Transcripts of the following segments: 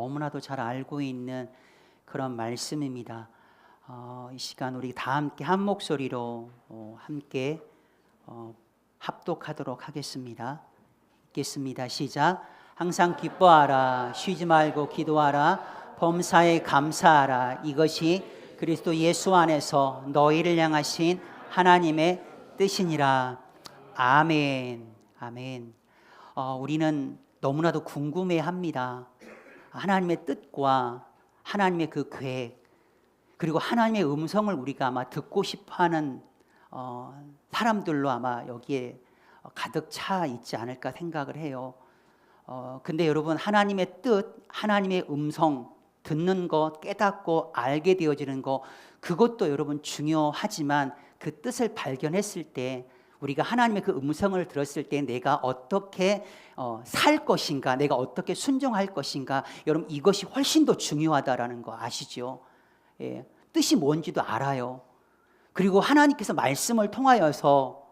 너무나도 잘 알고 있는 그런 말씀입니다. 이 시간 우리 다 함께 한 목소리로 함께 합독하도록 하겠습니다. 읽겠습니다. 시작. 항상 기뻐하라. 쉬지 말고 기도하라. 범사에 감사하라. 이것이 그리스도 예수 안에서 너희를 향하신 하나님의 뜻이니라. 아멘. 아멘. 우리는 너무나도 궁금해합니다. 하나님의 뜻과 하나님의 그 계획, 그리고 하나님의 음성을 우리가 아마 듣고 싶어하는 사람들로 아마 여기에 가득 차 있지 않을까 생각을 해요. 근데 여러분, 하나님의 뜻, 하나님의 음성 듣는 것, 깨닫고 알게 되어지는 것, 그것도 여러분 중요하지만 그 뜻을 발견했을 때, 우리가 하나님의 그 음성을 들었을 때 내가 어떻게 살 것인가, 내가 어떻게 순종할 것인가, 여러분 이것이 훨씬 더 중요하다라는 거 아시죠? 예, 뜻이 뭔지도 알아요. 그리고 하나님께서 말씀을 통하여서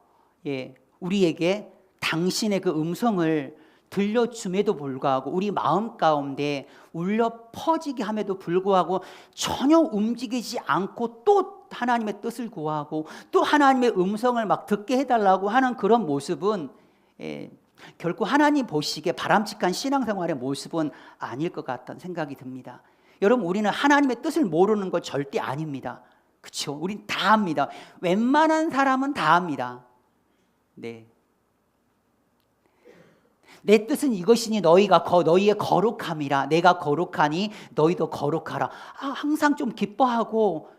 우리에게 당신의 그 음성을 들려줌에도 불구하고 우리 마음 가운데 울려 퍼지게 함에도 불구하고 전혀 움직이지 않고 또 하나님의 뜻을 구하고 또 하나님의 음성을 막 듣게 해달라고 하는 그런 모습은 결코 하나님 보시기에 바람직한 신앙생활의 모습은 아닐 것 같다는 생각이 듭니다. 여러분, 우리는 하나님의 뜻을 모르는 거 절대 아닙니다. 그렇죠? 우린 다 압니다. 웬만한 사람은 다 압니다. 네. 내 뜻은 이것이니 너희의 거룩함이라. 내가 거룩하니 너희도 거룩하라. 항상 좀 기뻐하고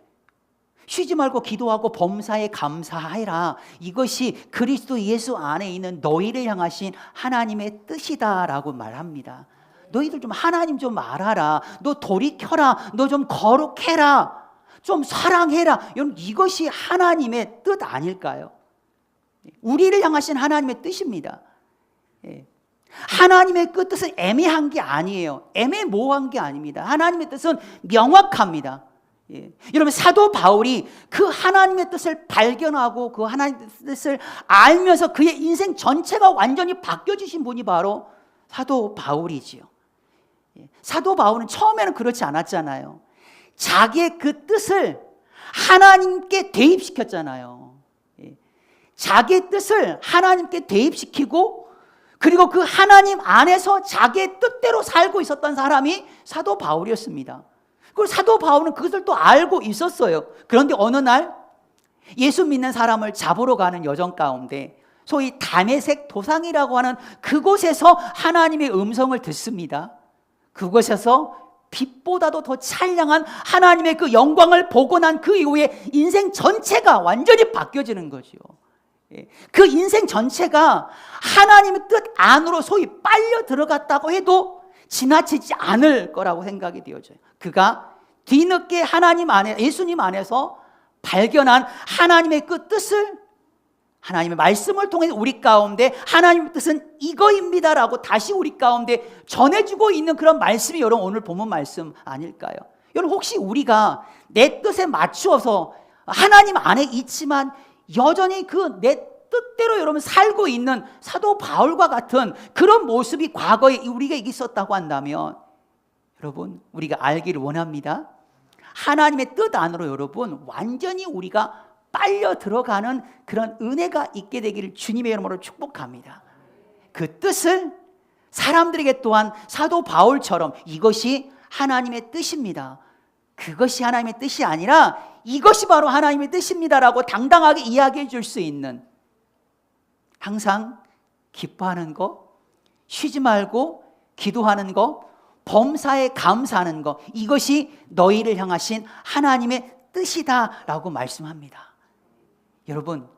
쉬지 말고 기도하고 범사에 감사하라. 이것이 그리스도 예수 안에 있는 너희를 향하신 하나님의 뜻이다라고 말합니다. 너희들 좀 하나님 좀 알아라. 너 돌이켜라. 너 좀 거룩해라. 좀 사랑해라. 여러분, 이것이 하나님의 뜻 아닐까요? 우리를 향하신 하나님의 뜻입니다. 하나님의 그 뜻은 애매한 게 아니에요. 애매모호한 게 아닙니다. 하나님의 뜻은 명확합니다. 여러분, 사도 바울이 그 하나님의 뜻을 발견하고 그 하나님의 뜻을 알면서 그의 인생 전체가 완전히 바뀌어지신 분이 바로 사도 바울이지요. 사도 바울은 처음에는 그렇지 않았잖아요. 자기의 그 뜻을 하나님께 대입시켰잖아요. 자기의 뜻을 하나님께 대입시키고, 그리고 그 하나님 안에서 자기의 뜻대로 살고 있었던 사람이 사도 바울이었습니다. 그리고 사도 바울은 그것을 또 알고 있었어요. 그런데 어느 날 예수 믿는 사람을 잡으러 가는 여정 가운데 소위 다메섹 도상이라고 하는 그곳에서 하나님의 음성을 듣습니다. 그곳에서 빛보다도 더 찬양한 하나님의 그 영광을 보고 난 그 이후에 인생 전체가 완전히 바뀌어지는 거죠. 그 인생 전체가 하나님의 뜻 안으로 소위 빨려 들어갔다고 해도 지나치지 않을 거라고 생각이 되어져요. 그가 뒤늦게 하나님 안에, 예수님 안에서 발견한 하나님의 그 뜻을, 하나님의 말씀을 통해 우리 가운데 하나님의 뜻은 이거입니다라고 다시 우리 가운데 전해주고 있는 그런 말씀이 여러분 오늘 본문 말씀 아닐까요? 여러분, 혹시 우리가 내 뜻에 맞추어서 하나님 안에 있지만 여전히 그 내 뜻대로 여러분 살고 있는 사도 바울과 같은 그런 모습이 과거에 우리가 있었다고 한다면, 여러분, 우리가 알기를 원합니다. 하나님의 뜻 안으로 여러분 완전히 우리가 빨려 들어가는 그런 은혜가 있게 되기를 주님의 이름으로 축복합니다. 그 뜻을 사람들에게 또한 사도 바울처럼 이것이 하나님의 뜻입니다, 그것이 하나님의 뜻이 아니라 이것이 바로 하나님의 뜻입니다라고 당당하게 이야기해 줄 수 있는, 항상 기뻐하는 것, 쉬지 말고 기도하는 것, 범사에 감사하는 것, 이것이 너희를 향하신 하나님의 뜻이다라고 말씀합니다. 여러분,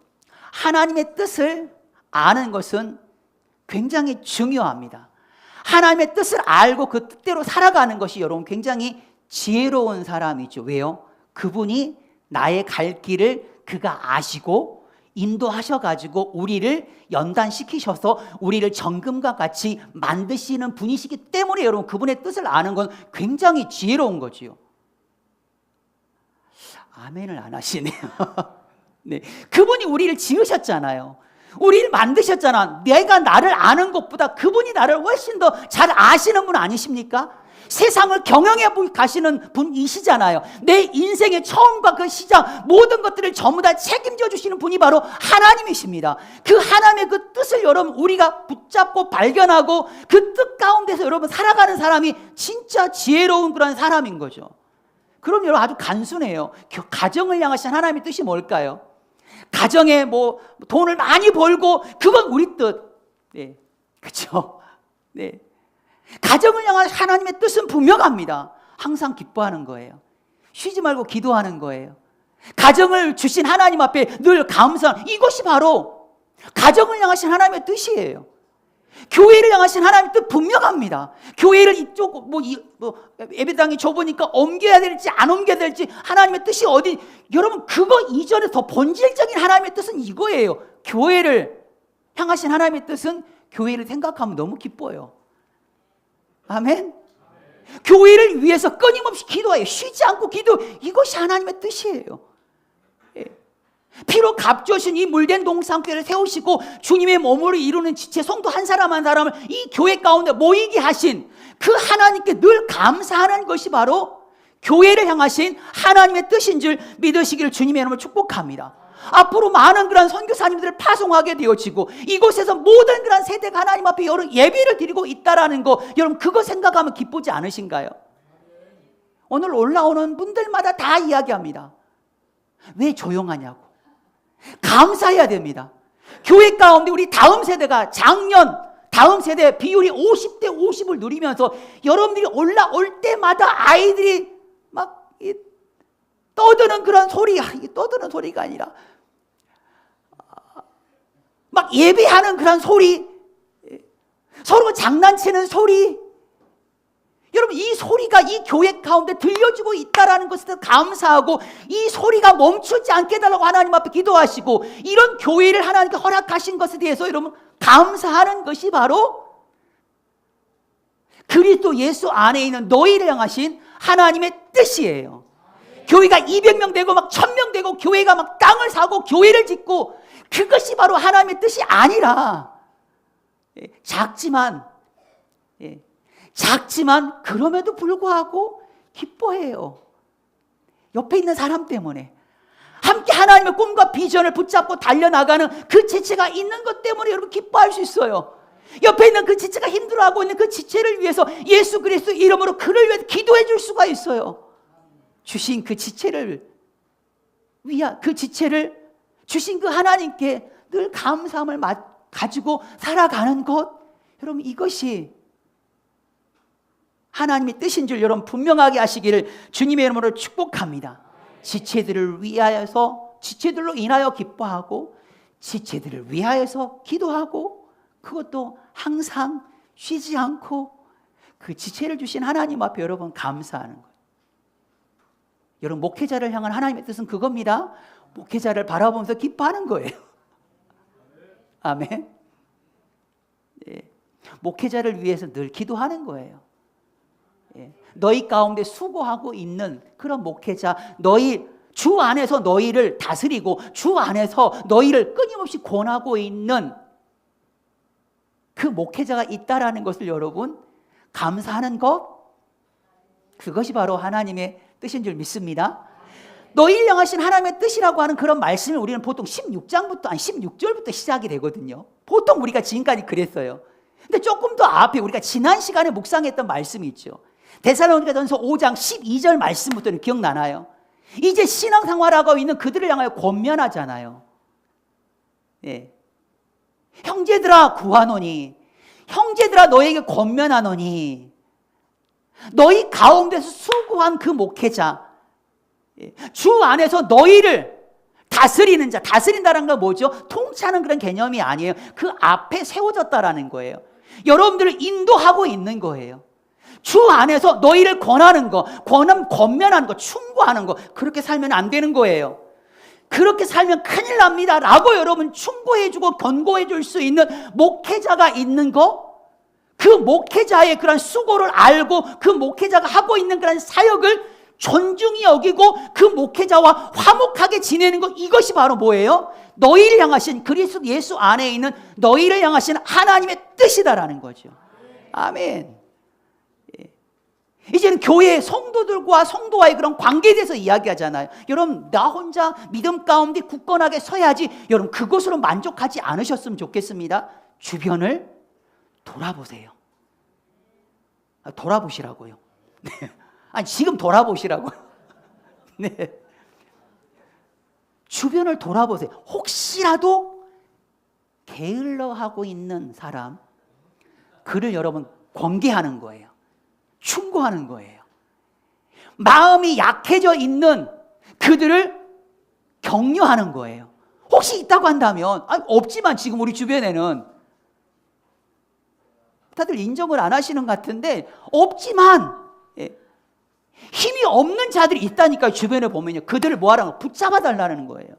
하나님의 뜻을 아는 것은 굉장히 중요합니다. 하나님의 뜻을 알고 그 뜻대로 살아가는 것이 여러분 굉장히 지혜로운 사람이죠. 왜요? 그분이 나의 갈 길을 그가 아시고 인도하셔가지고 우리를 연단시키셔서 우리를 정금과 같이 만드시는 분이시기 때문에 여러분 그분의 뜻을 아는 건 굉장히 지혜로운 거지요. 아멘을 안 하시네요. 네, 그분이 우리를 지으셨잖아요. 우리를 만드셨잖아. 내가 나를 아는 것보다 그분이 나를 훨씬 더 잘 아시는 분 아니십니까? 세상을 경영해 가시는 분이시잖아요. 내 인생의 처음과 그 시작 모든 것들을 전부 다 책임져 주시는 분이 바로 하나님이십니다. 그 하나님의 그 뜻을 여러분 우리가 붙잡고 발견하고 그 뜻 가운데서 여러분 살아가는 사람이 진짜 지혜로운 그런 사람인 거죠. 그럼 여러분 아주 간순해요. 가정을 향하신 하나님의 뜻이 뭘까요? 가정에 뭐 돈을 많이 벌고 그건 우리 뜻. 네. 그렇죠? 네. 가정을 향한 하나님의 뜻은 분명합니다. 항상 기뻐하는 거예요. 쉬지 말고 기도하는 거예요. 가정을 주신 하나님 앞에 늘 감사하는, 이것이 바로 가정을 향하신 하나님의 뜻이에요. 교회를 향하신 하나님의 뜻 분명합니다. 교회를 이쪽 예배당이 좁으니까 옮겨야 될지 안 옮겨야 될지 하나님의 뜻이 어디, 여러분 그거 이전에 더 본질적인 하나님의 뜻은 이거예요. 교회를 향하신 하나님의 뜻은 교회를 생각하면 너무 기뻐요. 아멘. 교회를 위해서 끊임없이 기도해요. 쉬지 않고 기도, 이것이 하나님의 뜻이에요. 피로 값주신 이 물된 동산교회를 세우시고 주님의 몸으로 이루는 지체 성도 한 사람 한 사람을 이 교회 가운데 모이게 하신 그 하나님께 늘 감사하는 것이 바로 교회를 향하신 하나님의 뜻인 줄 믿으시기를 주님의 이름으로 축복합니다. 앞으로 많은 그런 선교사님들을 파송하게 되어지고 이곳에서 모든 그런 세대가 하나님 앞에 여러 예배를 드리고 있다라는 거, 여러분 그거 생각하면 기쁘지 않으신가요? 오늘 올라오는 분들마다 다 이야기합니다. 왜 조용하냐고. 감사해야 됩니다. 교회 가운데 우리 다음 세대가 작년 다음 세대 비율이 50대 50을 누리면서 여러분들이 올라올 때마다 아이들이 막 떠드는 그런 소리, 떠드는 소리가 아니라 막 예배하는 그런 소리, 서로 장난치는 소리, 여러분 이 소리가 이 교회 가운데 들려주고 있다는 것에 감사하고 이 소리가 멈추지 않게 해달라고 하나님 앞에 기도하시고 이런 교회를 하나님께 허락하신 것에 대해서 여러분 감사하는 것이 바로 그리스도 예수 안에 있는 너희를 향하신 하나님의 뜻이에요. 교회가 200명 되고 막 1000명 되고 교회가 막 땅을 사고 교회를 짓고 그것이 바로 하나님의 뜻이 아니라 작지만 그럼에도 불구하고 기뻐해요. 옆에 있는 사람 때문에 함께 하나님의 꿈과 비전을 붙잡고 달려나가는 그 지체가 있는 것 때문에 여러분 기뻐할 수 있어요. 옆에 있는 그 지체가 힘들어하고 있는 그 지체를 위해서 예수 그리스도 이름으로 그를 위해 기도해 줄 수가 있어요. 주신 그 지체를 주신 그 하나님께 늘 감사함을 가지고 살아가는 것, 여러분 이것이 하나님의 뜻인 줄 여러분 분명하게 하시기를 주님의 이름으로 축복합니다. 지체들을 위하여서, 지체들로 인하여 기뻐하고 지체들을 위하여서 기도하고 그것도 항상 쉬지 않고 그 지체를 주신 하나님 앞에 여러분 감사하는 거예요. 여러분 목회자를 향한 하나님의 뜻은 그겁니다. 목회자를 바라보면서 기뻐하는 거예요. 아멘. 네. 목회자를 위해서 늘 기도하는 거예요. 너희 가운데 수고하고 있는 그런 목회자, 너희 주 안에서 너희를 다스리고 주 안에서 너희를 끊임없이 권하고 있는 그 목회자가 있다라는 것을 여러분 감사하는 것, 그것이 바로 하나님의 뜻인 줄 믿습니다. 너희를 향하신 하나님의 뜻이라고 하는 그런 말씀을 우리는 보통 16절부터 시작이 되거든요. 보통 우리가 지금까지 그랬어요. 근데 조금 더 앞에 우리가 지난 시간에 묵상했던 말씀이 있죠. 데살로니가전서 5장 12절 말씀부터는 기억나나요? 이제 신앙생활하고 있는 그들을 향하여 권면하잖아요. 예. 형제들아 구하노니, 형제들아 너에게 권면하노니, 너희 가운데서 수고한 그 목회자, 주 안에서 너희를 다스리는 자, 다스린다는 건 뭐죠? 통치하는 그런 개념이 아니에요. 그 앞에 세워졌다라는 거예요. 여러분들을 인도하고 있는 거예요. 주 안에서 너희를 권하는 거, 권면하는 거, 충고하는 거, 그렇게 살면 안 되는 거예요. 그렇게 살면 큰일 납니다 라고 여러분 충고해주고 권고해 줄 수 있는 목회자가 있는 거, 그 목회자의 그런 수고를 알고 그 목회자가 하고 있는 그런 사역을 존중히 여기고 그 목회자와 화목하게 지내는 것, 이것이 바로 뭐예요? 너희를 향하신 그리스도 예수 안에 있는 너희를 향하신 하나님의 뜻이다라는 거죠. 아멘. 이제는 교회 성도들과 성도와의 그런 관계에 대해서 이야기하잖아요. 여러분, 나 혼자 믿음 가운데 굳건하게 서야지. 여러분, 그것으로 만족하지 않으셨으면 좋겠습니다. 주변을 돌아보세요. 돌아보시라고요. 네. 아니, 지금 돌아보시라고요. 네. 주변을 돌아보세요. 혹시라도 게을러하고 있는 사람, 그를 여러분 권계하는 거예요. 충고하는 거예요. 마음이 약해져 있는 그들을 격려하는 거예요. 혹시 있다고 한다면, 없지만 지금 우리 주변에는 다들 인정을 안 하시는 것 같은데, 없지만 힘이 없는 자들이 있다니까요. 주변에 보면요, 그들을 뭐하라는 거예요? 붙잡아 달라는 거예요.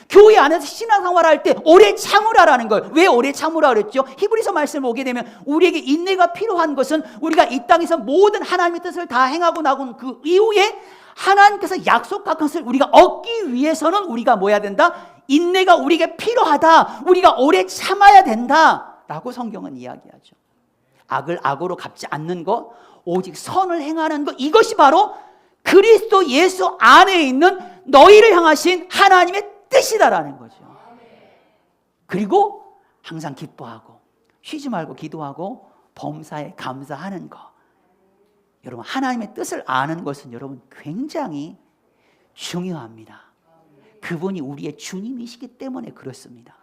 교회 안에서 신앙생활할 때 오래 참으라라는 거예요. 왜 오래 참으라 그랬죠? 히브리서 말씀을 보게 되면 우리에게 인내가 필요한 것은 우리가 이 땅에서 모든 하나님의 뜻을 다 행하고 나온 그 이후에 하나님께서 약속한 것을 우리가 얻기 위해서는 우리가 뭐 해야 된다? 인내가 우리에게 필요하다. 우리가 오래 참아야 된다 라고 성경은 이야기하죠. 악을 악으로 갚지 않는 것, 오직 선을 행하는 것, 이것이 바로 그리스도 예수 안에 있는 너희를 향하신 하나님의 뜻이다라는 거죠. 그리고 항상 기뻐하고 쉬지 말고 기도하고 범사에 감사하는 것. 여러분, 하나님의 뜻을 아는 것은 여러분 굉장히 중요합니다. 그분이 우리의 주님이시기 때문에 그렇습니다.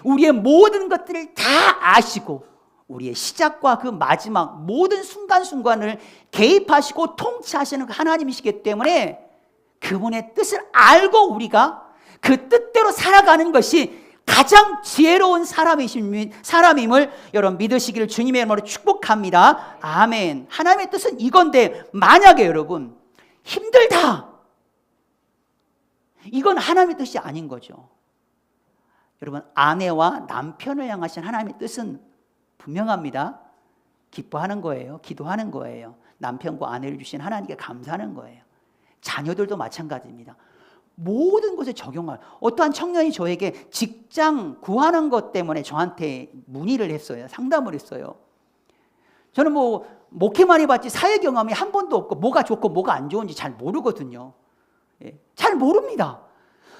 우리의 모든 것들을 다 아시고 우리의 시작과 그 마지막 모든 순간순간을 개입하시고 통치하시는 하나님이시기 때문에 그분의 뜻을 알고 우리가 그 뜻대로 살아가는 것이 가장 지혜로운 사람임을 여러분 믿으시기를 주님의 이름으로 축복합니다. 아멘. 하나님의 뜻은 이건데 만약에 여러분 힘들다, 이건 하나님의 뜻이 아닌 거죠. 여러분, 아내와 남편을 향하신 하나님의 뜻은 분명합니다. 기뻐하는 거예요. 기도하는 거예요. 남편과 아내를 주신 하나님께 감사하는 거예요. 자녀들도 마찬가지입니다. 모든 것에 적용할, 어떠한 청년이 저에게 직장 구하는 것 때문에 저한테 문의를 했어요. 상담을 했어요. 저는 뭐 목회만 해봤지 사회 경험이 한 번도 없고 뭐가 좋고 뭐가 안 좋은지 잘 모르거든요. 잘 모릅니다.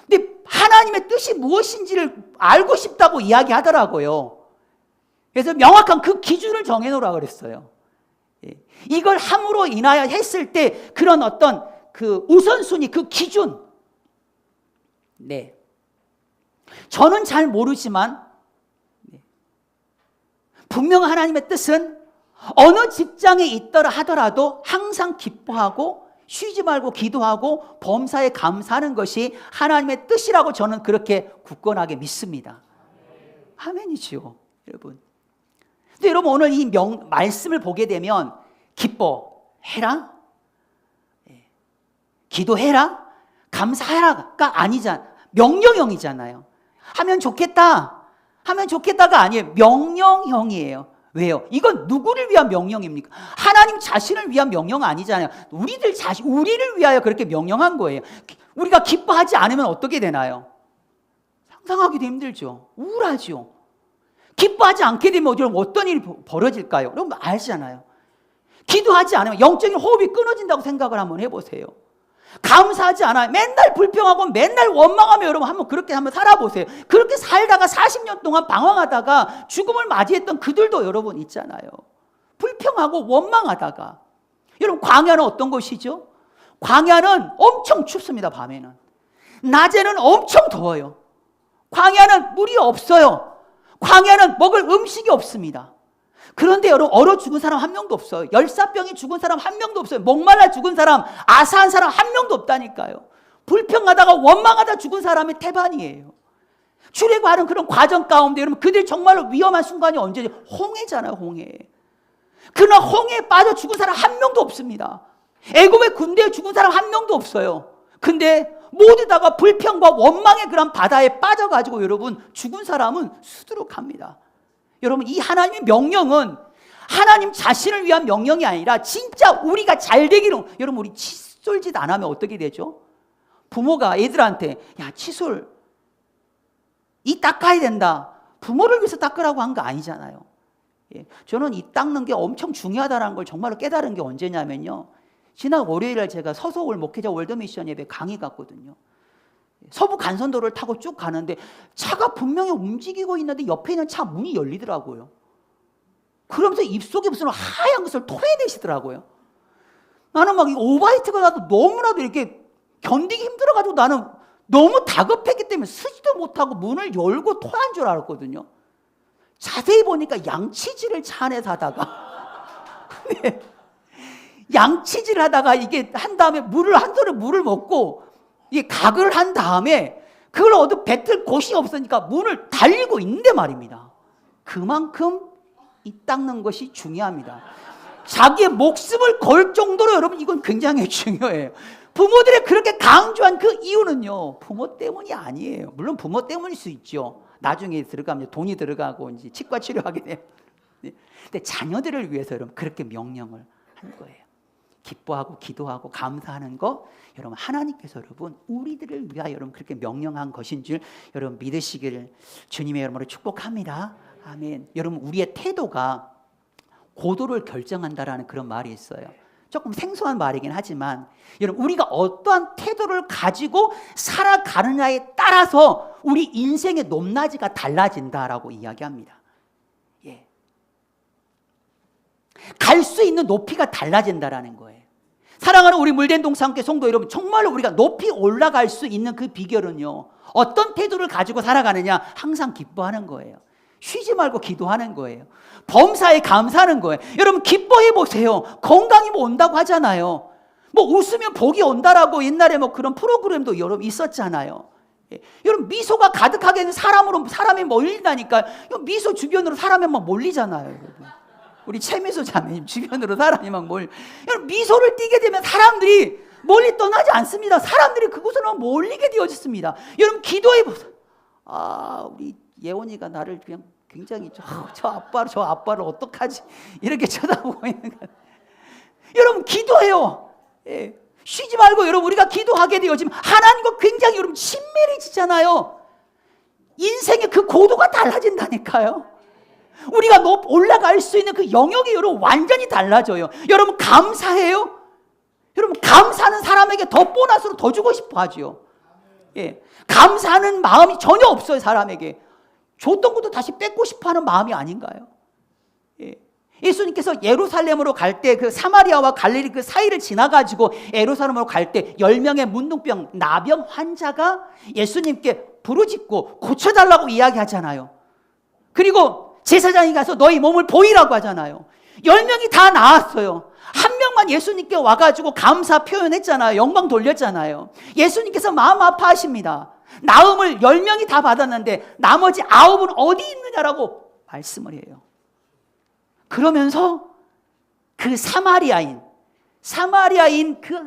근데 하나님의 뜻이 무엇인지를 알고 싶다고 이야기하더라고요. 그래서 명확한 그 기준을 정해놓으라 그랬어요. 이걸 함으로 인하여 했을 때 그런 어떤 그 우선순위, 그 기준, 네, 저는 잘 모르지만 분명 하나님의 뜻은 어느 직장에 있더라 하더라도 항상 기뻐하고 쉬지 말고 기도하고 범사에 감사하는 것이 하나님의 뜻이라고 저는 그렇게 굳건하게 믿습니다. 아멘이죠, 여러분. 근데 여러분, 오늘 이 말씀을 보게 되면 기뻐해라, 기도해라, 감사해라가 아니잖아. 명령형이잖아요. 하면 좋겠다, 하면 좋겠다가 아니에요. 명령형이에요. 왜요? 이건 누구를 위한 명령입니까? 하나님 자신을 위한 명령 아니잖아요. 우리를 위하여 그렇게 명령한 거예요. 우리가 기뻐하지 않으면 어떻게 되나요? 상상하기도 힘들죠. 우울하죠. 기뻐하지 않게 되면 어떤 일이 벌어질까요? 여러분 알잖아요. 기도하지 않으면 영적인 호흡이 끊어진다고 생각을 한번 해보세요. 감사하지 않아요. 맨날 불평하고 맨날 원망하며 여러분 그렇게 한번 살아보세요. 그렇게 살다가 40년 동안 방황하다가 죽음을 맞이했던 그들도 여러분 있잖아요. 불평하고 원망하다가. 여러분, 광야는 어떤 곳이죠? 광야는 엄청 춥습니다. 밤에는. 낮에는 엄청 더워요. 광야는 물이 없어요. 광야는 먹을 음식이 없습니다. 그런데 여러분, 얼어 죽은 사람 한 명도 없어요. 열사병이 죽은 사람 한 명도 없어요. 목말라 죽은 사람, 아사한 사람 한 명도 없다니까요. 불평하다가 원망하다 죽은 사람이 태반이에요. 출애굽하는 그런 과정 가운데 여러분, 그들 정말로 위험한 순간이 언제죠? 홍해잖아요, 홍해. 그러나 홍해에 빠져 죽은 사람 한 명도 없습니다. 애굽의 군대에 죽은 사람 한 명도 없어요. 근데 모두 다가 불평과 원망의 그런 바다에 빠져가지고 여러분 죽은 사람은 수두룩합니다. 여러분, 이 하나님의 명령은 하나님 자신을 위한 명령이 아니라 진짜 우리가 잘 되기로. 여러분, 우리 칫솔짓 안 하면 어떻게 되죠? 부모가 애들한테 야, 칫솔 이 닦아야 된다. 부모를 위해서 닦으라고 한 거 아니잖아요. 예, 저는 이 닦는 게 엄청 중요하다는 걸 정말로 깨달은 게 언제냐면요. 지난 월요일에 제가 서서울 목회자 월드미션 예배 강의 갔거든요. 서부 간선도를 타고 쭉 가는데 차가 분명히 움직이고 있는데 옆에 있는 차 문이 열리더라고요. 그러면서 입속에 무슨 하얀 것을 토해내시더라고요. 나는 막 오바이트가 나도 너무나도 이렇게 견디기 힘들어가지고 나는 너무 다급했기 때문에 쓰지도 못하고 문을 열고 토한 줄 알았거든요. 자세히 보니까 양치질을 차 안에서 하다가 네. 양치질을 하다가 이게 한 다음에 한 손에 물을 먹고 이게 가글을 한 다음에 그걸 어디 뱉을 곳이 없으니까 문을 달리고 있는데 말입니다. 그만큼 이 닦는 것이 중요합니다. 자기의 목숨을 걸 정도로 여러분 이건 굉장히 중요해요. 부모들이 그렇게 강조한 그 이유는요, 부모 때문이 아니에요. 물론 부모 때문일 수 있죠. 나중에 들어가면 돈이 들어가고 이제 치과 치료하게 돼요. 근데 자녀들을 위해서 여러분 그렇게 명령을 한 거예요. 기뻐하고 기도하고 감사하는 거 여러분 하나님께서 여러분 우리들을 위하여 여러분 그렇게 명령한 것인 줄 여러분 믿으시기를 주님의 이름으로 축복합니다. 아멘. 여러분 우리의 태도가 고도를 결정한다라는 그런 말이 있어요. 조금 생소한 말이긴 하지만 여러분 우리가 어떠한 태도를 가지고 살아가느냐에 따라서 우리 인생의 높낮이가 달라진다라고 이야기합니다. 예. 갈 수 있는 높이가 달라진다라는 거예요. 사랑하는 우리 물된 동산교회 성도 여러분, 정말로 우리가 높이 올라갈 수 있는 그 비결은요, 어떤 태도를 가지고 살아가느냐, 항상 기뻐하는 거예요. 쉬지 말고 기도하는 거예요. 범사에 감사하는 거예요. 여러분 기뻐해 보세요. 건강이 뭐 온다고 하잖아요. 뭐 웃으면 복이 온다라고 옛날에 뭐 그런 프로그램도 여러분 있었잖아요. 예. 여러분 미소가 가득하게 있는 사람이 몰린다니까. 미소 주변으로 사람이 막 몰리잖아요. 여러분. 우리 최미소 자매님 주변으로 사람이 막 여러분 미소를 띠게 되면 사람들이 멀리 떠나지 않습니다. 사람들이 그곳으로 몰리게 되어졌습니다. 여러분 기도해 보세요. 아, 우리 예원이가 나를 그냥 굉장히 저 아빠를 어떡하지 이렇게 쳐다보고 있는 거예요. 여러분 기도해요. 예. 쉬지 말고 여러분 우리가 기도하게 되어지면 하나님과 굉장히 여러분 친밀해지잖아요. 인생의 그 고도가 달라진다니까요. 우리가 올라갈 수 있는 그 영역이 여러분 완전히 달라져요. 여러분 감사해요. 여러분 감사하는 사람에게 더 보너스로 더 주고 싶어 하죠. 예. 감사하는 마음이 전혀 없어요. 사람에게 줬던 것도 다시 뺏고 싶어 하는 마음이 아닌가요? 예. 예수님께서 예루살렘으로 갈 때 그 사마리아와 갈릴리 그 사이를 지나가지고 예루살렘으로 갈 때 10명의 문둥병 나병 환자가 예수님께 부르짖고 고쳐달라고 이야기하잖아요. 그리고 제사장이 가서 너희 몸을 보이라고 하잖아요. 10명이 다 나았어요. 한 명만 예수님께 와가지고 감사 표현했잖아요. 영광 돌렸잖아요. 예수님께서 마음 아파하십니다. 나음을 10명이 다 받았는데 나머지 9은 어디 있느냐라고 말씀을 해요. 그러면서 그 사마리아인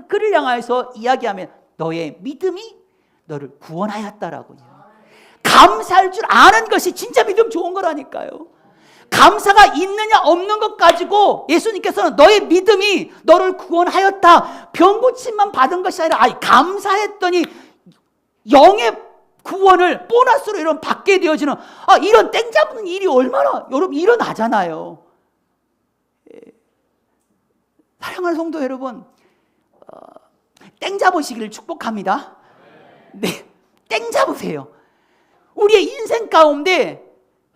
그를 향해서 이야기하면 너의 믿음이 너를 구원하였다라고. 감사할 줄 아는 것이 진짜 믿음 좋은 거라니까요. 감사가 있느냐 없는 것 가지고 예수님께서는 너의 믿음이 너를 구원하였다, 병 고침만 받은 것이 아니라 감사했더니 영의 구원을 보너스로 여러분 받게 되어지는 이런 땡 잡는 일이 얼마나 여러분 일어나잖아요. 사랑하는 성도 여러분, 땡 잡으시기를 축복합니다. 네, 땡 잡으세요. 우리의 인생 가운데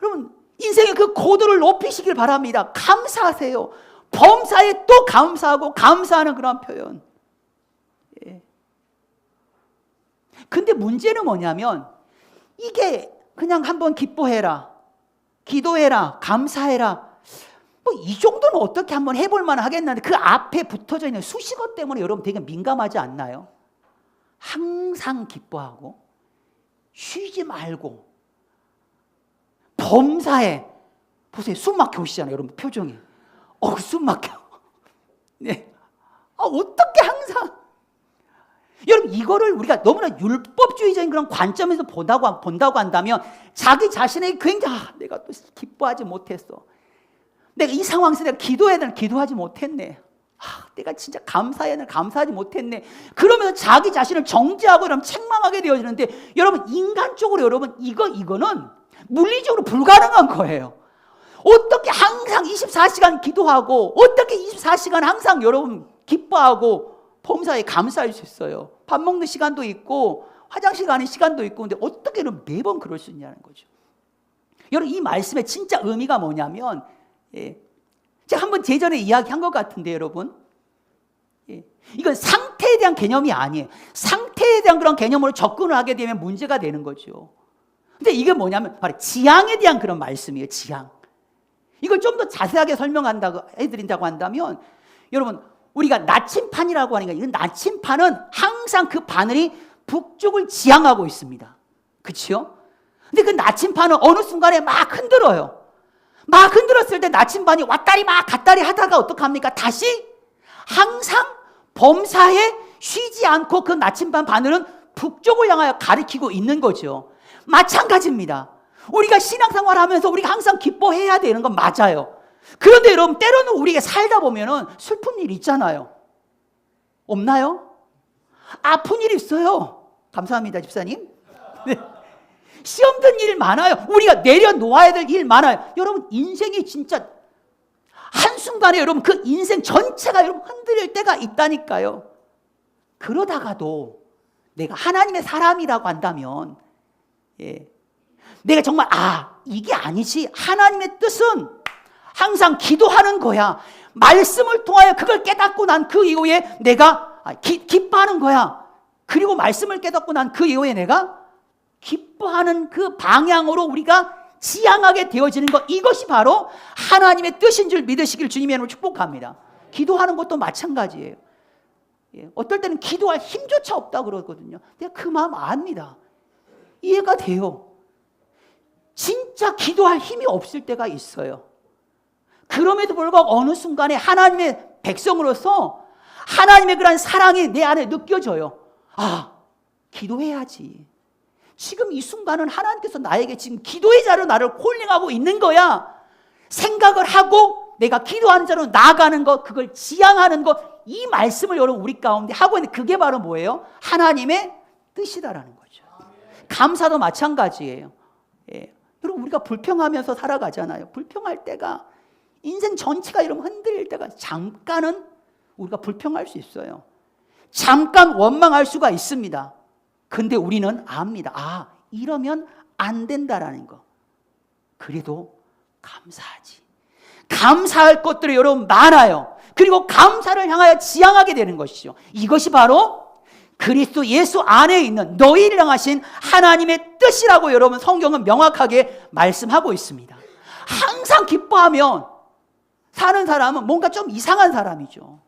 여러분 인생의 그 고도를 높이시길 바랍니다. 감사하세요. 범사에 또 감사하고 감사하는 그런 표현. 예. 근데 문제는 뭐냐면 이게 그냥 한번 기뻐해라, 기도해라, 감사해라, 뭐 이 정도는 어떻게 한번 해볼 만 하겠는데 그 앞에 붙어져 있는 수식어 때문에 여러분 되게 민감하지 않나요? 항상 기뻐하고 쉬지 말고 범사에 보세요. 숨 막혀 오시잖아요. 여러분 표정이 숨 막혀. 네. 어떻게 항상 여러분 이거를 우리가 너무나 율법주의적인 그런 관점에서 본다고 한다면 자기 자신에게 굉장히 내가 또 기뻐하지 못했어. 내가 이 상황에서 내가 기도해야 되는 기도하지 못했네. 내가 진짜 감사해야 되는 감사하지 못했네. 그러면서 자기 자신을 정죄하고 여러분 책망하게 되어지는데 여러분 인간적으로 여러분 이거는 물리적으로 불가능한 거예요. 어떻게 항상 24시간 기도하고 어떻게 24시간 항상 여러분 기뻐하고 범사에 감사할 수 있어요? 밥 먹는 시간도 있고 화장실 가는 시간도 있고, 근데 어떻게 매번 그럴 수 있냐는 거죠. 여러분, 이 말씀의 진짜 의미가 뭐냐면, 제가 한번 예전에 이야기한 것 같은데 여러분, 이건 상태에 대한 개념이 아니에요. 상태에 대한 그런 개념으로 접근을 하게 되면 문제가 되는 거죠. 근데 이게 뭐냐면 바로 지향에 대한 그런 말씀이에요. 지향. 이걸 좀 더 자세하게 설명한다고 해드린다고 한다면, 여러분, 우리가 나침판이라고 하는 게, 이 나침판은 항상 그 바늘이 북쪽을 지향하고 있습니다. 그렇죠? 근데 그 나침판은 어느 순간에 막 흔들어요. 막 흔들었을 때 나침반이 왔다리 막 갔다리 하다가 어떡합니까? 다시 항상 범사에 쉬지 않고 그 나침반 바늘은 북쪽을 향하여 가리키고 있는 거죠. 마찬가지입니다. 우리가 신앙생활 하면서 우리가 항상 기뻐해야 되는 건 맞아요. 그런데 여러분, 때로는 우리가 살다 보면은 슬픈 일 있잖아요. 없나요? 아픈 일 있어요. 감사합니다, 집사님. 네. 시험 든 일 많아요. 우리가 내려놓아야 될 일 많아요. 여러분, 인생이 진짜 한순간에 여러분 그 인생 전체가 여러분 흔들릴 때가 있다니까요. 그러다가도 내가 하나님의 사람이라고 한다면, 내가 정말 이게 아니지, 하나님의 뜻은 항상 기도하는 거야, 말씀을 통하여 그걸 깨닫고 난 그 이후에 내가 기뻐하는 거야, 그리고 말씀을 깨닫고 난 그 이후에 내가 기뻐하는 그 방향으로 우리가 지향하게 되어지는 것, 이것이 바로 하나님의 뜻인 줄 믿으시길 주님의 이름으로 축복합니다. 기도하는 것도 마찬가지예요. 어떨 때는 기도할 힘조차 없다고 그러거든요. 내가 그 마음 압니다. 이해가 돼요. 진짜 기도할 힘이 없을 때가 있어요. 그럼에도 불구하고 어느 순간에 하나님의 백성으로서 하나님의 그런 사랑이 내 안에 느껴져요. 기도해야지. 지금 이 순간은 하나님께서 나에게 지금 기도의 자로 나를 콜링하고 있는 거야. 생각을 하고 내가 기도하는 자로 나아가는 것, 그걸 지향하는 것, 이 말씀을 여러분 우리 가운데 하고 있는, 그게 바로 뭐예요? 하나님의 뜻이다라는 거죠. 감사도 마찬가지예요. 여러분, 우리가 불평하면서 살아가잖아요. 불평할 때가, 인생 전체가 여러분 흔들릴 때가 잠깐은 우리가 불평할 수 있어요. 잠깐 원망할 수가 있습니다. 근데 우리는 압니다. 이러면 안 된다라는 거. 그래도 감사하지. 감사할 것들이 여러분 많아요. 그리고 감사를 향하여 지향하게 되는 것이죠. 이것이 바로 그리스도 예수 안에 있는 너희를 향하신 하나님의 뜻이라고 여러분 성경은 명확하게 말씀하고 있습니다. 항상 기뻐하면 사는 사람은 뭔가 좀 이상한 사람이죠.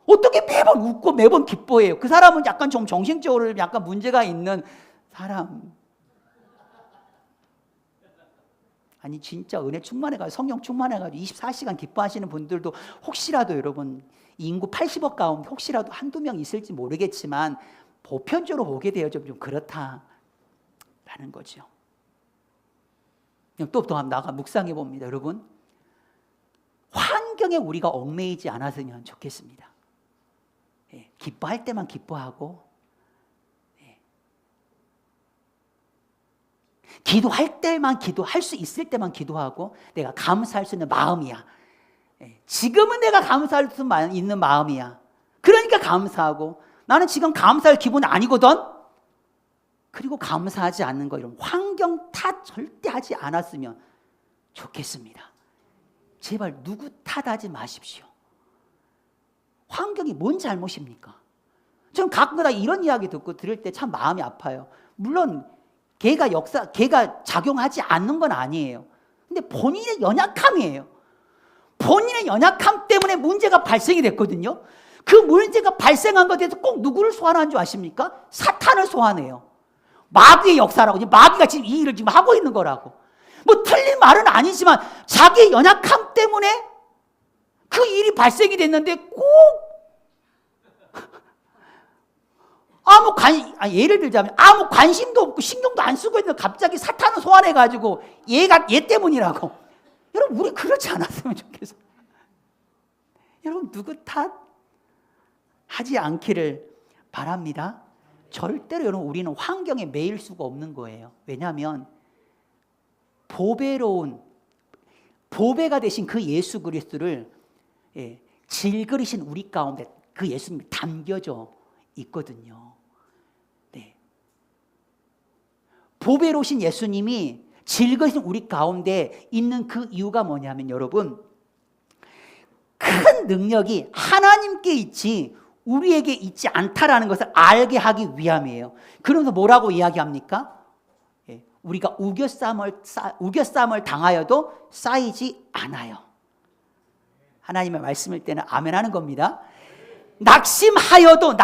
어떻게 매번 웃고 매번 기뻐해요? 그 사람은 약간 좀 정신적으로 약간 문제가 있는 사람. 아니, 진짜 은혜 충만해가지고, 성령 충만해가지고 24시간 기뻐하시는 분들도 혹시라도 여러분 인구 80억 가운데 혹시라도 한두 명 있을지 모르겠지만 보편적으로 보게 되어 좀 그렇다라는 거죠. 또 나가 묵상해 봅니다. 여러분, 환경에 우리가 얽매이지 않았으면 좋겠습니다. 기뻐할 때만 기뻐하고, 기도할 때만 기도할 수 있을 때만 기도하고, 내가 감사할 수 있는 마음이야. 지금은 내가 감사할 수 있는 마음이야. 그러니까 감사하고, 나는 지금 감사할 기분 아니거든. 그리고 감사하지 않는 거, 이런 환경 탓 절대 하지 않았으면 좋겠습니다. 제발 누구 탓하지 마십시오. 환경이 뭔 잘못입니까? 저는 가끔가다 이런 이야기 듣고 들을 때 참 마음이 아파요. 물론 걔가 작용하지 않는 건 아니에요. 근데 본인의 연약함이에요. 본인의 연약함 때문에 문제가 발생이 됐거든요. 그 문제가 발생한 것에 대해서 꼭 누구를 소환하는 줄 아십니까? 사탄을 소환해요. 마귀의 역사라고. 마귀가 지금 이 일을 지금 하고 있는 거라고. 뭐 틀린 말은 아니지만 자기의 연약함 때문에 그 일이 발생이 됐는데 꼭 예를 들자면 아무 관심도 없고 신경도 안 쓰고 있는데 갑자기 사탄을 소환해가지고 얘 때문이라고. 여러분, 우리 그렇지 않았으면 좋겠어요. 여러분, 누구 탓하지 않기를 바랍니다. 절대로 여러분, 우리는 환경에 매일 수가 없는 거예요. 왜냐하면 보배로운 보배가 되신 그 예수 그리스도를 질그리신 우리 가운데 그 예수님이 담겨져 있거든요. 네. 보배로우신 예수님이 질그리신 우리 가운데 있는 그 이유가 뭐냐면 여러분, 큰 능력이 하나님께 있지 우리에게 있지 않다라는 것을 알게 하기 위함이에요. 그러면서 뭐라고 이야기합니까? 우리가 우겨쌈을 당하여도 쌓이지 않아요. 하나님의 말씀일 때는 아멘 하는 겁니다. 낙심하여도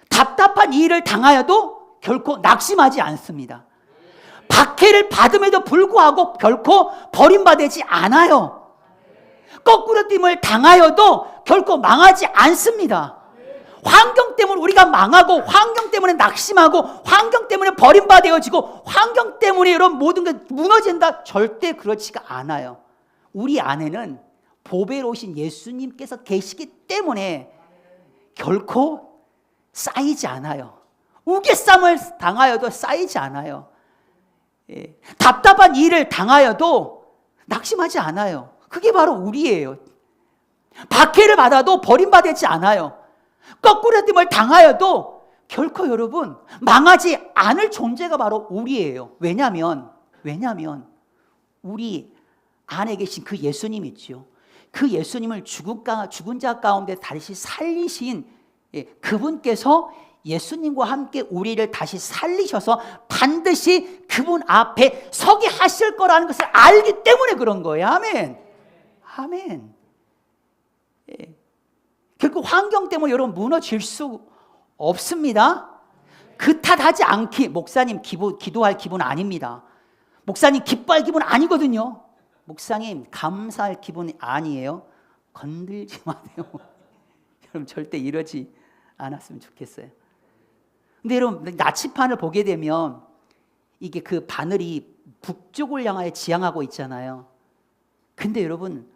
답답한 일을 당하여도 결코 낙심하지 않습니다. 박해를 받음에도 불구하고 결코 버림받지 않아요. 거꾸로 됨을 당하여도 결코 망하지 않습니다. 환경 때문에 우리가 망하고, 환경 때문에 낙심하고, 환경 때문에 버림받아지고, 환경 때문에 이런 모든 게 무너진다, 절대 그렇지가 않아요. 우리 안에는 보배로우신 예수님께서 계시기 때문에 결코 쌓이지 않아요. 우겨쌈을 당하여도 쌓이지 않아요. 답답한 일을 당하여도 낙심하지 않아요. 그게 바로 우리예요. 박해를 받아도 버림받지 않아요. 거꾸로 됨을 당하여도 결코 여러분 망하지 않을 존재가 바로 우리예요. 왜냐하면 우리 안에 계신 그 예수님 있죠. 그 예수님을 죽은 자 가운데 다시 살리신 그분께서 예수님과 함께 우리를 다시 살리셔서 반드시 그분 앞에 서게 하실 거라는 것을 알기 때문에 그런 거예요. 아멘. 아멘. 결코 환경 때문에 여러분 무너질 수 없습니다. 그 탓하지 않기. 목사님 기도할 기분 아닙니다. 목사님 기뻐할 기분 아니거든요. 목사님 감사할 기분이 아니에요. 건들지 마세요. 여러분 절대 이러지 않았으면 좋겠어요. 근데 여러분 나치판을 보게 되면 이게 그 바늘이 북쪽을 향하여 지향하고 있잖아요. 근데 여러분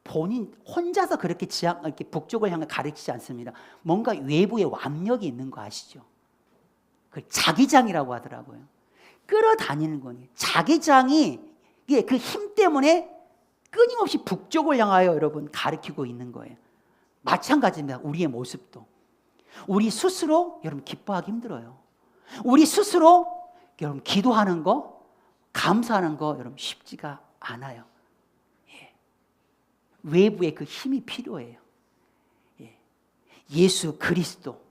본인 혼자서 그렇게 이렇게 북쪽을 향해 가리키지 않습니다. 뭔가 외부에 압력이 있는 거 아시죠? 그 자기장이라고 하더라고요. 끌어다니는 거예요. 자기장이 그 힘 때문에 끊임없이 북쪽을 향하여 여러분 가리키고 있는 거예요. 마찬가지입니다. 우리의 모습도. 우리 스스로 여러분 기뻐하기 힘들어요. 우리 스스로 여러분 기도하는 거, 감사하는 거 여러분 쉽지가 않아요. 외부의 그 힘이 필요해요. 예수 그리스도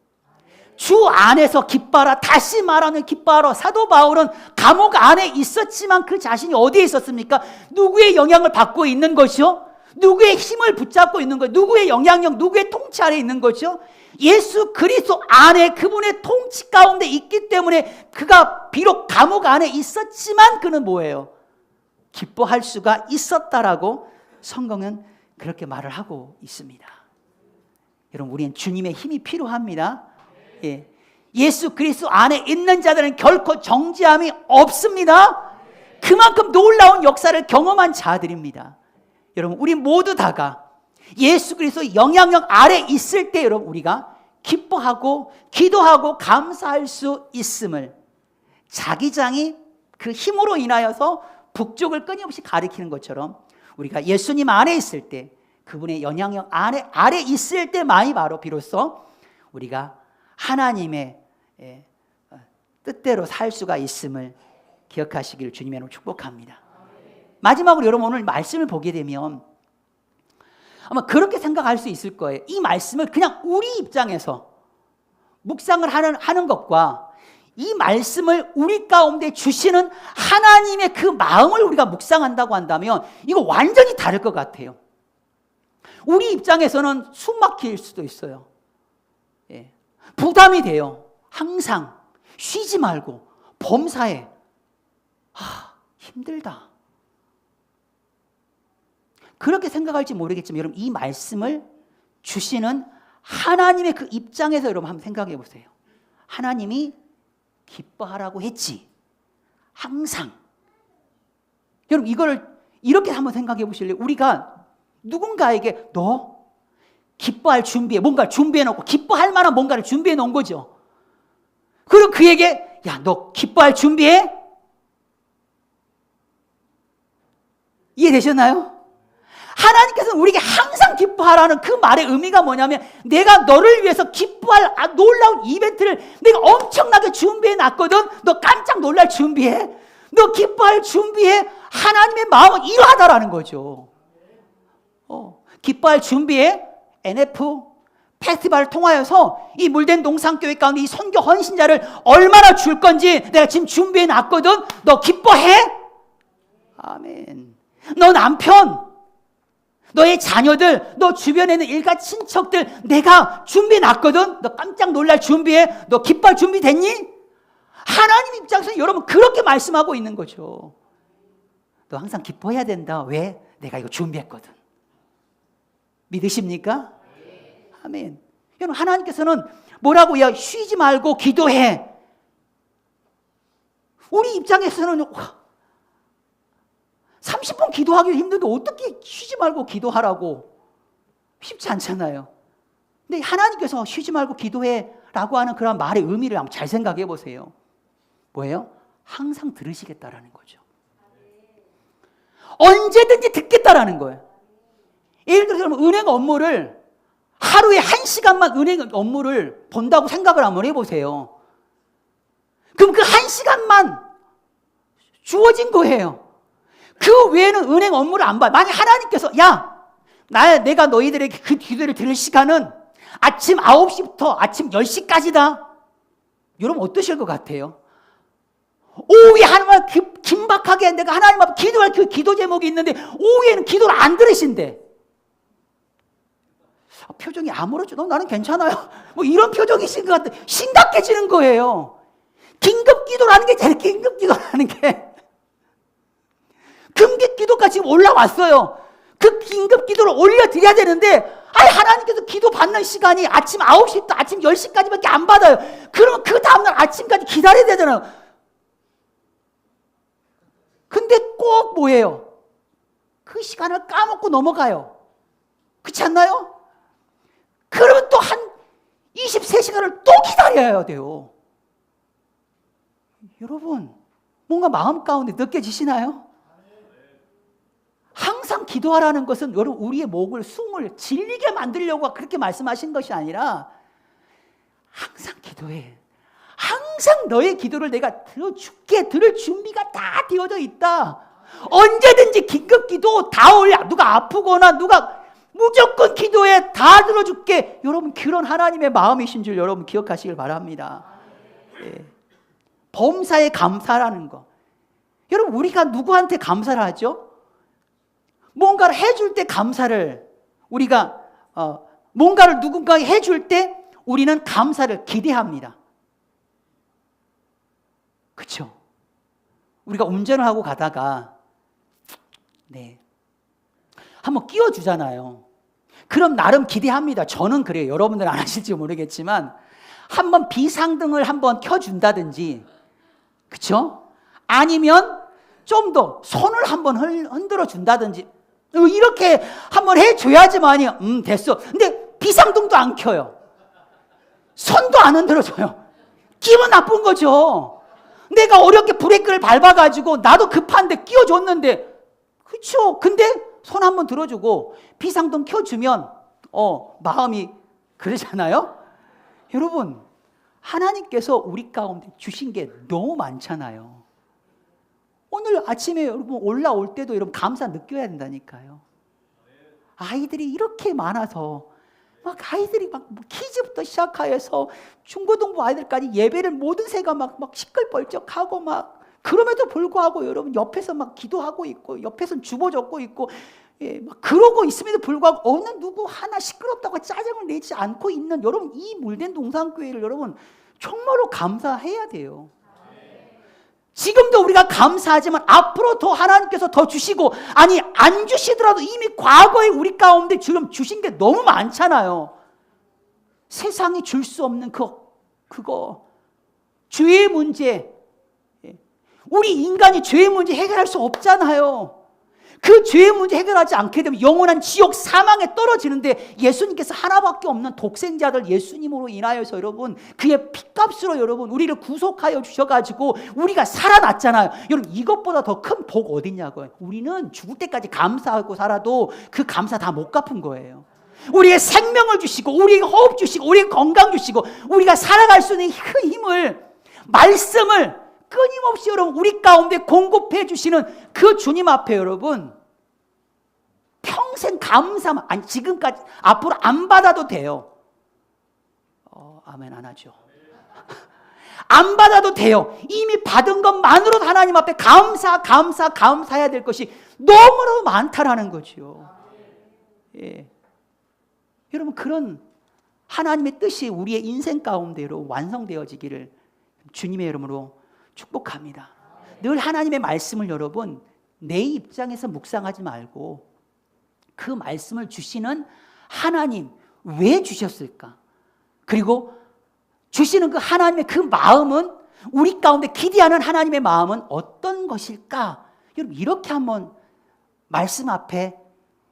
주 안에서 기뻐하라. 다시 말하는 기뻐하라. 사도 바울은 감옥 안에 있었지만 그 자신이 어디에 있었습니까? 누구의 영향을 받고 있는 것이요? 누구의 힘을 붙잡고 있는 것? 누구의 영향력, 누구의 통치 아래 있는 거죠? 예수 그리스도 안에 그분의 통치 가운데 있기 때문에 그가 비록 감옥 안에 있었지만 그는 뭐예요? 기뻐할 수가 있었다라고 성경은 그렇게 말을 하고 있습니다. 여러분 우리는 주님의 힘이 필요합니다. 예수 그리스도 안에 있는 자들은 결코 정죄함이 없습니다. 그만큼 놀라운 역사를 경험한 자들입니다. 여러분 우리 모두 다가 예수 그리스도 영향력 아래 있을 때 여러분 우리가 기뻐하고 기도하고 감사할 수 있음을, 자기장이 그 힘으로 인하여서 북쪽을 끊임없이 가리키는 것처럼 우리가 예수님 안에 있을 때, 그분의 영향력 아래 있을 때만이 바로 비로소 우리가 하나님의 뜻대로 살 수가 있음을 기억하시기를 주님의 이름으로 축복합니다. 마지막으로 여러분 오늘 말씀을 보게 되면 아마 그렇게 생각할 수 있을 거예요. 이 말씀을 그냥 우리 입장에서 묵상을 하는 것과 이 말씀을 우리 가운데 주시는 하나님의 그 마음을 우리가 묵상한다고 한다면 이거 완전히 다를 것 같아요. 우리 입장에서는 숨 막힐 수도 있어요. 부담이 돼요. 항상 쉬지 말고 범사에 힘들다. 그렇게 생각할지 모르겠지만 여러분 이 말씀을 주시는 하나님의 그 입장에서 여러분 한번 생각해 보세요. 하나님이 기뻐하라고 했지. 항상. 여러분 이거를 이렇게 한번 생각해 보실래요? 우리가 누군가에게 너 기뻐할 준비해, 뭔가를 준비해 놓고 기뻐할 만한 뭔가를 준비해 놓은 거죠. 그럼 그에게 야, 너 기뻐할 준비해? 이해되셨나요? 하나님께서는 우리에게 항상 기뻐하라는 그 말의 의미가 뭐냐면 내가 너를 위해서 기뻐할 놀라운 이벤트를 내가 엄청나게 준비해 놨거든. 너 깜짝 놀랄 준비해. 너 기뻐할 준비해. 하나님의 마음은 이러하다라는 거죠. 기뻐할 준비해. NF 페스티벌을 통하여서 이 물된 동산교회 가운데 이 선교 헌신자를 얼마나 줄 건지 내가 지금 준비해 놨거든. 너 기뻐해. 아멘. 너 남편, 너의 자녀들, 너 주변에 있는 일가 친척들 내가 준비해 놨거든. 너 깜짝 놀랄 준비해. 너 기뻐할 준비 됐니? 하나님 입장에서 여러분 그렇게 말씀하고 있는 거죠. 너 항상 기뻐해야 된다. 왜? 내가 이거 준비했거든. 믿으십니까? 아멘. 여러분 하나님께서는 뭐라고요? 쉬지 말고 기도해. 우리 입장에서는 30분 기도하기 힘든데 어떻게 쉬지 말고 기도하라고? 쉽지 않잖아요. 근데 하나님께서 쉬지 말고 기도해 라고 하는 그런 말의 의미를 한번 잘 생각해 보세요. 뭐예요? 항상 들으시겠다라는 거죠. 언제든지 듣겠다라는 거예요. 예를 들어서 은행 업무를 하루에 1시간만 은행 업무를 본다고 생각을 한번 해보세요. 그럼 그 1시간만 주어진 거예요. 그 외에는 은행 업무를 안 봐. 만약 하나님께서 내가 너희들에게 그 기도를 들을 시간은 아침 9시부터 아침 10시까지다. 여러분 어떠실 것 같아요? 오후에 하나님 긴박하게 내가 하나님 앞에 기도할 그 기도 제목이 있는데 오후에는 기도를 안 들으신대. 표정이 아무렇지 나는 괜찮아요. 뭐 이런 표정이신 것 같아. 심각해지는 거예요. 긴급 기도라는 게 제일 긴급 기도라는 게 금기 기도가 지금 올라왔어요. 그 긴급 기도를 올려드려야 되는데 하나님께서 기도 받는 시간이 아침 9시부터 아침 10시까지밖에 안 받아요. 그러면 그 다음날 아침까지 기다려야 되잖아요. 근데 꼭 뭐예요? 그 시간을 까먹고 넘어가요. 그렇지 않나요? 그러면 또 한 23시간을 또 기다려야 돼요. 여러분 뭔가 마음 가운데 느껴지시나요? 항상 기도하라는 것은 여러분 우리의 목을 숨을 질리게 만들려고 그렇게 말씀하신 것이 아니라 항상 기도해. 항상 너의 기도를 내가 들어줄게. 들을 준비가 다 되어져 있다. 언제든지 긴급 기도 다 올려. 누가 아프거나 누가 무조건 기도해. 다 들어줄게. 여러분 그런 하나님의 마음이신 줄 여러분 기억하시길 바랍니다. 예. 범사에 감사라는 거. 여러분 우리가 누구한테 감사를 하죠? 뭔가를 해줄 때 감사를 우리가 뭔가를 누군가에게 해줄 때 우리는 감사를 기대합니다. 그렇죠? 우리가 운전을 하고 가다가 한번 끼워주잖아요. 그럼 나름 기대합니다. 저는 그래요. 여러분들 안 하실지 모르겠지만 한번 비상등을 한번 켜준다든지, 그렇죠? 아니면 좀 더 손을 한번 흔들어 준다든지 이렇게 한번 해줘야지만이 됐어. 근데 비상등도 안 켜요. 손도 안 흔들어줘요. 기분 나쁜 거죠. 내가 어렵게 브레이크를 밟아가지고 나도 급한데 끼워줬는데, 그렇죠? 근데 손 한번 들어주고 비상등 켜주면 마음이 그러잖아요. 여러분 하나님께서 우리 가운데 주신 게 너무 많잖아요. 오늘 아침에 여러분 올라올 때도 여러분 감사 느껴야 된다니까요. 아이들이 이렇게 많아서 막 아이들이 막 키즈부터 시작하여서 중고등부 아이들까지 예배를 모든 새가 막 시끌벌쩍하고 막 그럼에도 불구하고 여러분 옆에서 막 기도하고 있고 옆에서 주보적고 있고 막 그러고 있음에도 불구하고 어느 누구 하나 시끄럽다고 짜증을 내지 않고 있는 여러분 이 물된 동산교회를 여러분 정말로 감사해야 돼요. 지금도 우리가 감사하지만 앞으로 더 하나님께서 더 주시고 아니 안 주시더라도 이미 과거에 우리 가운데 지금 주신 게 너무 많잖아요. 세상이 줄 수 없는 그거 죄의 문제, 우리 인간이 죄의 문제 해결할 수 없잖아요. 그 죄의 문제 해결하지 않게 되면 영원한 지옥 사망에 떨어지는데, 예수님께서 하나밖에 없는 독생자들 예수님으로 인하여서 여러분, 그의 피값으로 여러분 우리를 구속하여 주셔가지고 우리가 살아났잖아요. 여러분, 이것보다 더 큰 복 어딨냐고요. 우리는 죽을 때까지 감사하고 살아도 그 감사 다 못 갚은 거예요. 우리의 생명을 주시고, 우리에게 호흡 주시고, 우리에게 건강 주시고, 우리가 살아갈 수 있는 큰 힘을, 말씀을 끊임없이 여러분 우리 가운데 공급해 주시는 그 주님 앞에 여러분 평생 감사만, 아니 지금까지 앞으로 안 받아도 돼요. 아멘 안 하죠. 안 받아도 돼요. 이미 받은 것만으로도 하나님 앞에 감사해야 될 것이 너무너무 많다라는 거죠. 예. 여러분, 그런 하나님의 뜻이 우리의 인생 가운데로 완성되어지기를 주님의 이름으로 축복합니다. 늘 하나님의 말씀을 여러분 내 입장에서 묵상하지 말고, 그 말씀을 주시는 하나님 왜 주셨을까? 그리고 주시는 그 하나님의 그 마음은, 우리 가운데 기대하는 하나님의 마음은 어떤 것일까? 여러분, 이렇게 한번 말씀 앞에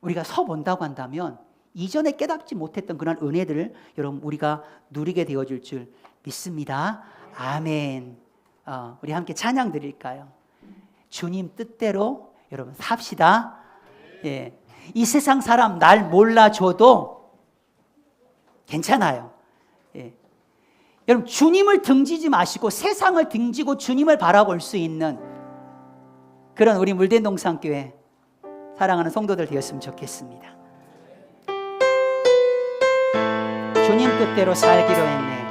우리가 서 본다고 한다면 이전에 깨닫지 못했던 그런 은혜들을 여러분 우리가 누리게 되어질 줄 믿습니다. 아멘. 우리 함께 찬양 드릴까요? 주님 뜻대로 여러분 삽시다. 예. 이 세상 사람 날 몰라줘도 괜찮아요. 예. 여러분, 주님을 등지지 마시고 세상을 등지고 주님을 바라볼 수 있는 그런 우리 물대동산교회 사랑하는 성도들 되었으면 좋겠습니다. 주님 뜻대로 살기로 했네.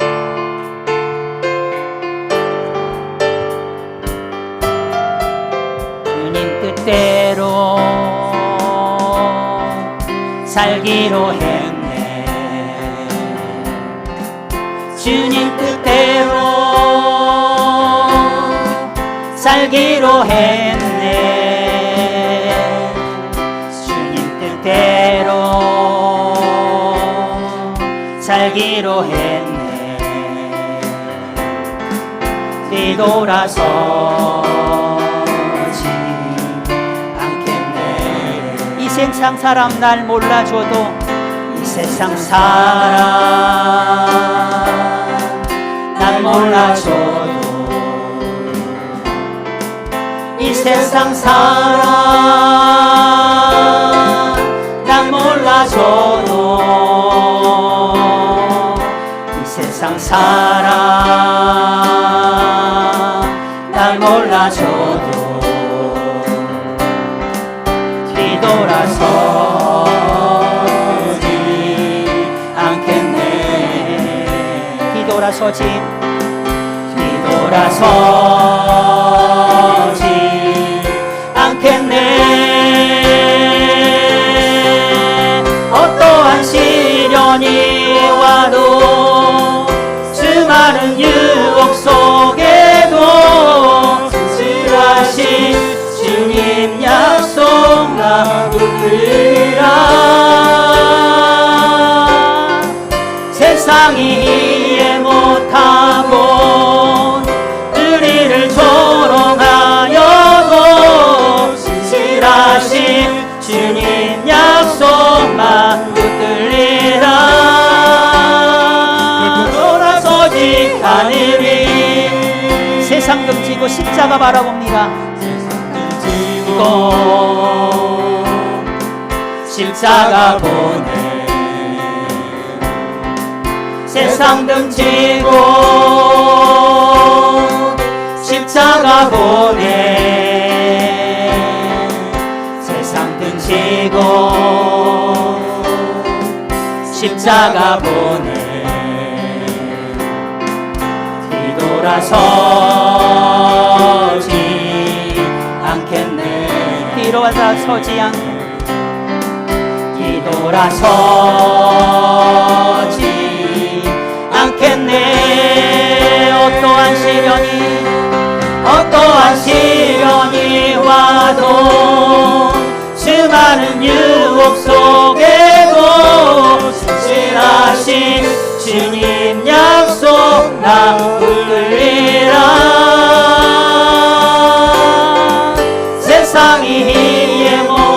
주님 뜻대로 살기로 했네. 주님 뜻대로 살기로 했네. 주님 뜻대로 살기로 했네. 뒤돌아서지 않겠네. 이 세상 사람 날 몰라줘도, 이 세상 사람 날 몰라줘도, 이 세상 사람 날 몰라줘도, 이 세상 사람 날 몰라줘도 뒤돌아서지 않겠네. 뒤돌아서지 않겠네. 어떠한 시련이 와도, 수많은 유혹 속에도 진실하신 주님 약속 나 붙들리라. 세상이 이해 못하고 우리를 조롱하여도 진실하신 주님 약속만 붙들리라. 돌아서지 않으리. 세상 등지고 십자가 바라봅니다. 십자가 보내. 세상 등지고 십자가 보내. 세상 등지고 십자가 보내. 뒤돌아서지 않겠네. 뒤돌아서지 않겠네. 뒤돌아서지 않겠네. 어떠한 시련이 와도, 수많은 유혹 속에도 진실하신 주님 약속 나 붙들리라. 세상이 이해 못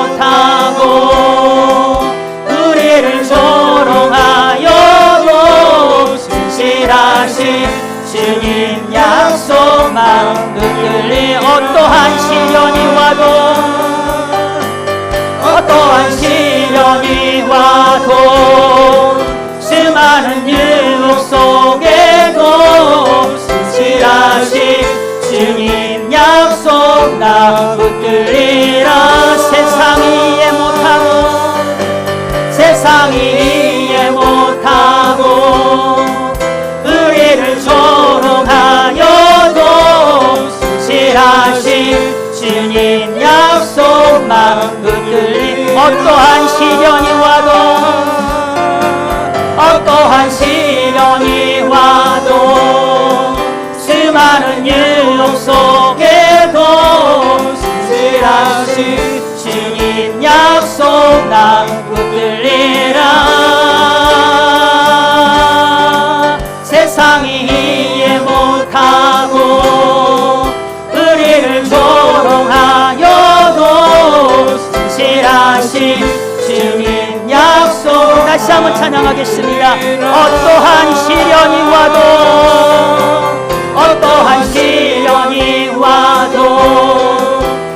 주님 약속만 붙들리 어떠한 시련이 와도 어떠한 시련이 와도 수많은 유혹 속에도 신실하신 주님 약속 나 붙들리라. 세상이 이해 못하고 세상이 이해 못하고 우리를 조롱하여도 신실하신 주님 약속만 붙들리 어떠한 시련이 와도 어떠한 시련이 와도 수많은 유혹 속에도 신실하신 주님 약속 나 붙들리라. 세상이 이해 못하고 우리를 조롱하여도 신실하신 주님 약속. 다시 한번 찬양하겠습니다. 어떠한 시련이 와도 어떠한 시련이 와도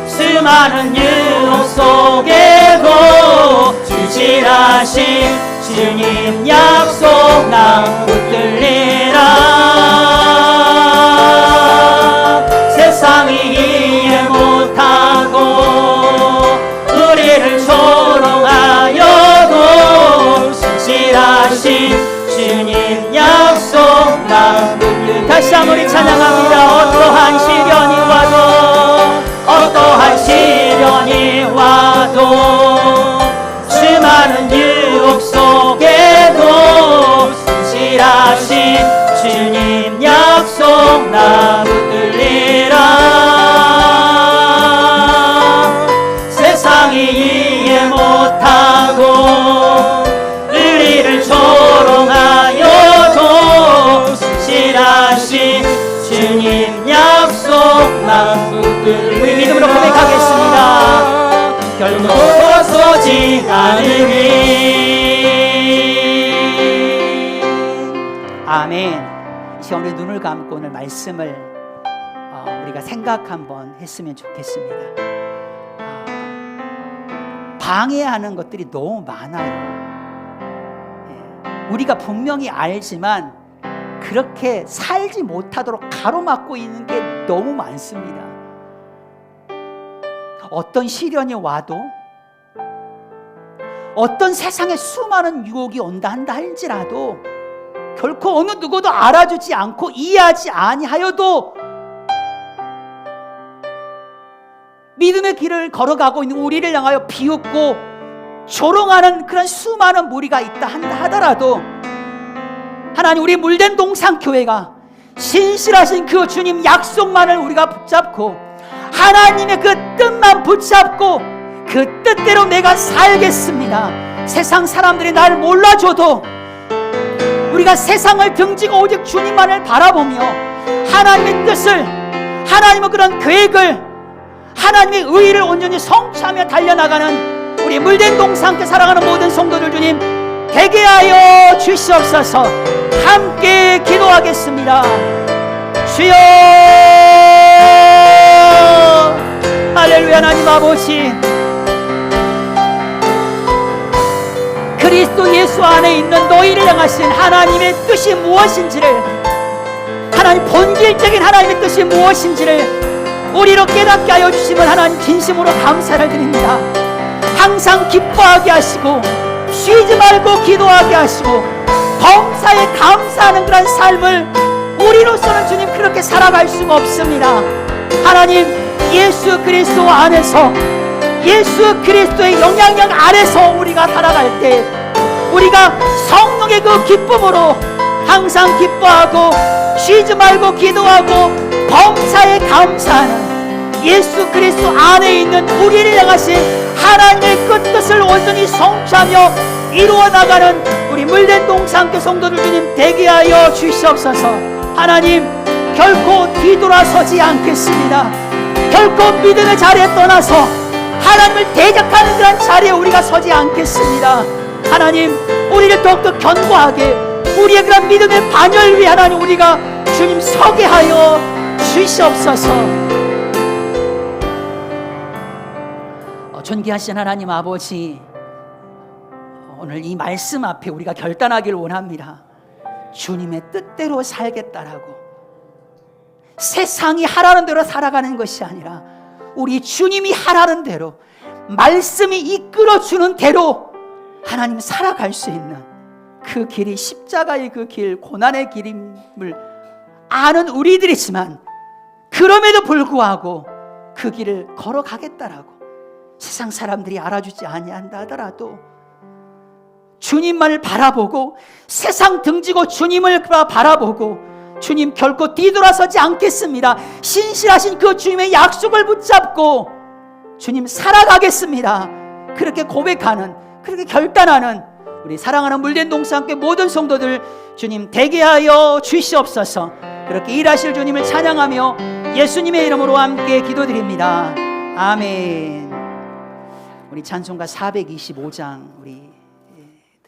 수많은 유혹 속에도 신실하신 주님 약속 나 붙들리라. 세상이 이해 못하고 우리를 조롱하여도 신실하신 주님 약속 나 붙들리라. 다시 한번 우리 찬양합니다. 어떠한 시련이 와도 어떠한 시련이 와도 수많은 유혹 속에도 신실하신 주님 약속 나 붙들리라. 세상이 이해 못하고 우리를 조롱하여도 신실하신 주님 약속만 붙들리. 우리 믿음으로 고백하겠습니다. 결코 서지 않으리. 아멘. 이 시간 우리 눈을 감고 오늘 말씀을 우리가 생각 한번 했으면 좋겠습니다. 방해하는 것들이 너무 많아요. 우리가 분명히 알지만 그렇게 살지 못하도록 가로막고 있는 게 너무 많습니다. 어떤 시련이 와도 어떤 세상에 수많은 유혹이 온다 한다 할지라도 결코 어느 누구도 알아주지 않고 이해하지 아니하여도 믿음의 길을 걸어가고 있는 우리를 향하여 비웃고 조롱하는 그런 수많은 무리가 있다 한다 하더라도 하나님, 우리 물된 동산교회가 신실하신 그 주님 약속만을 우리가 붙잡고 하나님의 그 뜻만 붙잡고 그 뜻대로 내가 살겠습니다. 세상 사람들이 날 몰라줘도 우리가 세상을 등지고 오직 주님만을 바라보며 하나님의 뜻을, 하나님의 그런 계획을, 하나님의 의의를 온전히 성취하며 달려나가는 우리 물된 동산교회 사랑하는 모든 성도들 주님 되게 하여 주시옵소서. 함께 기도하겠습니다. 주여, 할렐루야. 하나님 아버지, 그리스도 예수 안에 있는 너희를 향하신 하나님의 뜻이 무엇인지를, 하나님 본질적인 하나님의 뜻이 무엇인지를 우리로 깨닫게 하여 주심을 하나님 진심으로 감사를 드립니다. 항상 기뻐하게 하시고 쉬지 말고 기도하게 하시고 범사에 감사하는 그런 삶을 우리로서는 주님 그렇게 살아갈 수가 없습니다. 하나님, 예수 그리스도 안에서, 예수 그리스도의 영향력 아래서 우리가 살아갈 때 우리가 성령의 그 기쁨으로 항상 기뻐하고 쉬지 말고 기도하고 범사에 감사하는 예수 그리스도 안에 있는 우리를 향하신 하나님의 그 뜻을 온전히 성취하며 이루어 나가는 우리 물된 동산교회 성도들 주님 되게 하여 주시옵소서. 하나님, 결코 뒤돌아서지 않겠습니다. 결코 믿음의 자리에 떠나서 하나님을 대적하는 그런 자리에 우리가 서지 않겠습니다. 하나님, 우리를 더욱더 견고하게 우리의 그런 믿음의 반열 위에 하나님 우리가 주님 서게 하여 주시옵소서. 존귀하신 하나님 아버지, 오늘 이 말씀 앞에 우리가 결단하기를 원합니다. 주님의 뜻대로 살겠다라고. 세상이 하라는 대로 살아가는 것이 아니라 우리 주님이 하라는 대로, 말씀이 이끌어주는 대로 하나님 살아갈 수 있는 그 길이 십자가의 그 길, 고난의 길임을 아는 우리들이지만 그럼에도 불구하고 그 길을 걸어가겠다라고. 세상 사람들이 알아주지 아니한다 하더라도 주님만을 바라보고, 세상 등지고 주님을 바라보고, 주님 결코 뒤돌아서지 않겠습니다, 신실하신 그 주님의 약속을 붙잡고 주님 살아가겠습니다, 그렇게 고백하는, 그렇게 결단하는 우리 사랑하는 물된 동산교회 모든 성도들 주님 되게 하여 주시옵소서. 그렇게 일하실 주님을 찬양하며 예수님의 이름으로 함께 기도드립니다. 아멘. 우리 찬송가 425장 우리